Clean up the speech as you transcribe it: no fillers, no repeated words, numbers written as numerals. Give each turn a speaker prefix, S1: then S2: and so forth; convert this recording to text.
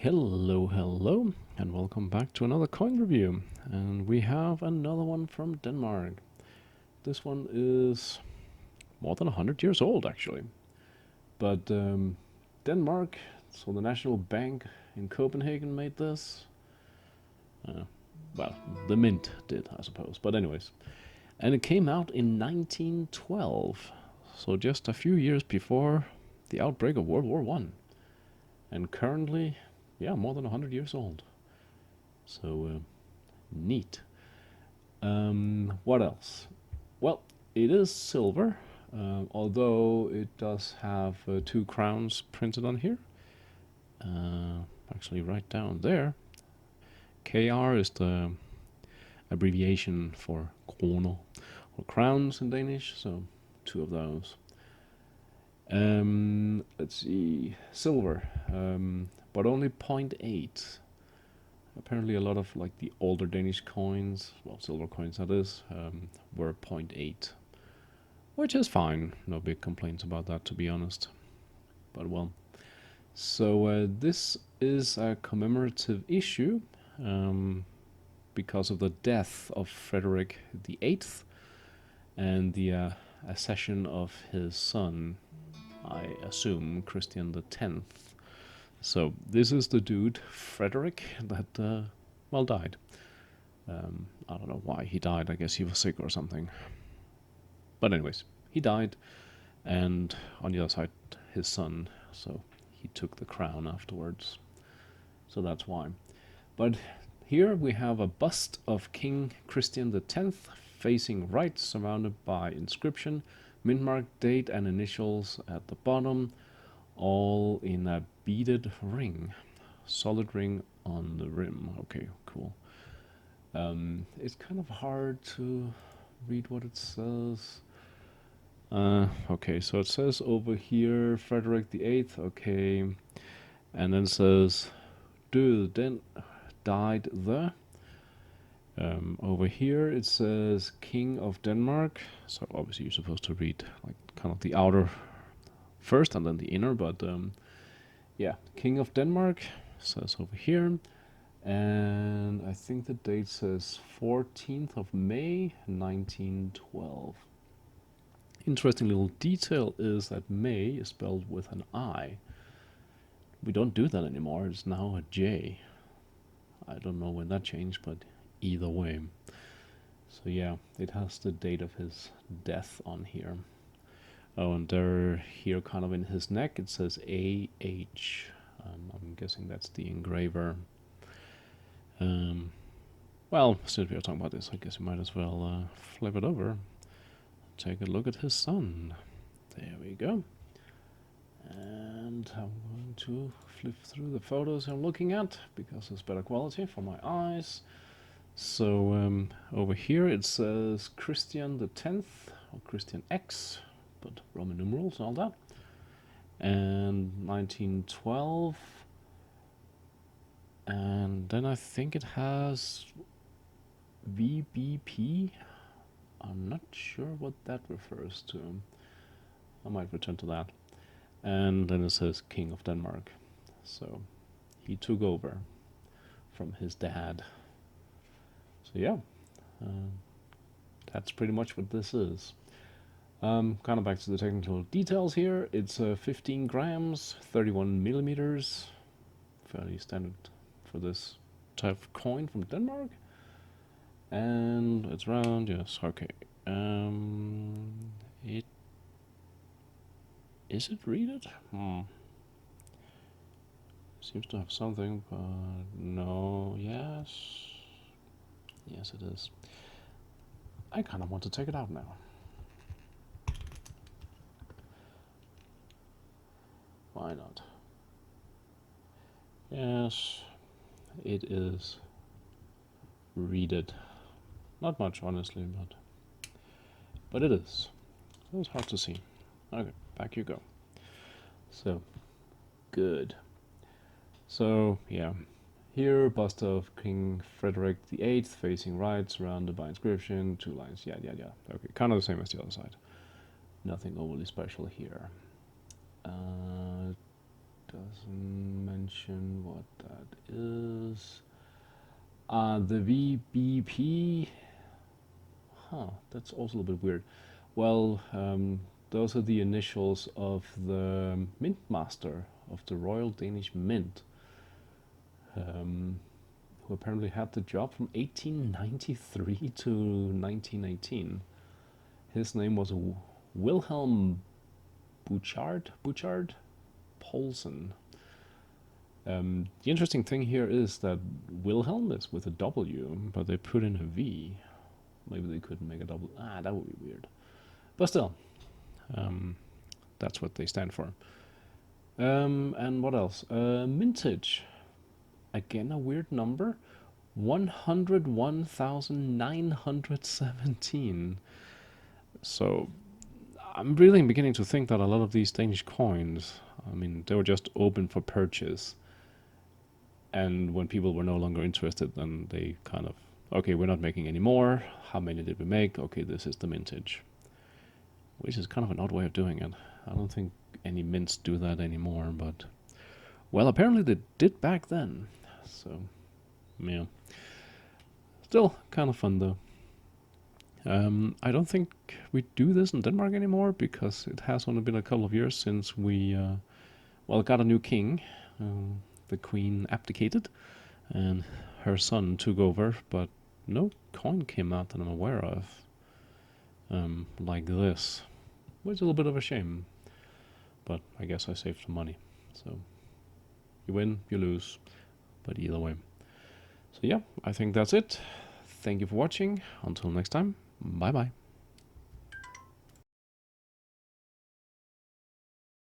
S1: Hello, hello, and welcome back to another coin review. And we have another one from Denmark. This one is more than 100 years old, actually. But Denmark, so the National Bank in Copenhagen made this. Well, the mint did, I suppose. But anyways. And it came out in 1912, so just a few years before the outbreak of World War One. And currently, more than 100 years old. So, neat. What else? Well, it is silver, although it does have two crowns printed on here. Actually, right down there. KR is the abbreviation for Kroner, or crowns in Danish, so two of those. Let's see, silver, but only 0.8. Apparently a lot of like the older Danish coins, well, silver coins that is, were 0.8, which is fine. No big complaints about that, to be honest. But well, so this is a commemorative issue because of the death of Frederick VIII and the accession of his son, I assume Christian X. So this is the dude, Frederick, that, died. I don't know why he died. I guess he was sick or something. But anyways, he died, and on the other side, his son. So he took the crown afterwards. So that's why. But here we have a bust of King Christian X, facing right, surrounded by inscription, mint mark, date, and initials at the bottom, all in a beaded ring, solid ring on the rim. Okay, cool. It's kind of hard to read what it says. Okay, so it says over here Frederick VIII. Okay, and then it says døde den, died the. Over here it says King of Denmark. So obviously you're supposed to read like kind of the outer first and then the inner, but King of Denmark says over here, and I think the date says 14th of May 1912. Interesting little detail is that May is spelled with an I. We don't do that anymore. It's now a J. I don't know when that changed, but either way. So yeah, it has the date of his death on here. Oh, and there, here kind of in his neck, it says AH. I'm guessing that's the engraver. Well, since we are talking about this, I guess we might as well flip it over. Take a look at his son. There we go. And I'm going to flip through the photos I'm looking at, because it's better quality for my eyes. So over here it says Christian X, or Christian X, but Roman numerals and all that. And 1912. And then I think it has VBP. I'm not sure what that refers to. I might return to that. And then it says King of Denmark. So he took over from his dad. So yeah, that's pretty much what this is. Kind of back to the technical details here. It's 15 grams, 31 millimeters. Fairly standard for this type of coin from Denmark. And it's round, yes, okay. Is it reeded? Seems to have something, but no, yes. Yes, it is. I kind of want to take it out now. Why not? Yes, it is reeded. Not much, honestly, but it is. It's hard to see. Okay, back you go. So, good. So, yeah. Here, bust of King Frederick VIII, facing right, surrounded by inscription, two lines, yeah. Okay, kind of the same as the other side. Nothing overly special here. doesn't mention what that is. The VBP. Huh, that's also a little bit weird. Well, those are the initials of the Mint Master of the Royal Danish Mint, who apparently had the job from 1893 to 1918. His name was Wilhelm Bouchard Poulsen. The interesting thing here is that Wilhelm is with a W, but they put in a V. Maybe they couldn't make a double. That would be weird. But still, that's what they stand for. And what else? Mintage. Again, a weird number. 101,917. So I'm really beginning to think that a lot of these Danish coins, I mean, they were just open for purchase. And when people were no longer interested, then they kind of, okay, we're not making any more. How many did we make? Okay, this is the mintage. Which is kind of an odd way of doing it. I don't think any mints do that anymore, but... Well, apparently they did back then. So, yeah. Still kind of fun, though. I don't think we do this in Denmark anymore, because it has only been a couple of years since we, got a new king. The queen abdicated, and her son took over, but no coin came out that I'm aware of, like this, which is a little bit of a shame, but I guess I saved some money, so you win, you lose, but either way. So yeah, I think that's it. Thank you for watching. Until next time, bye bye.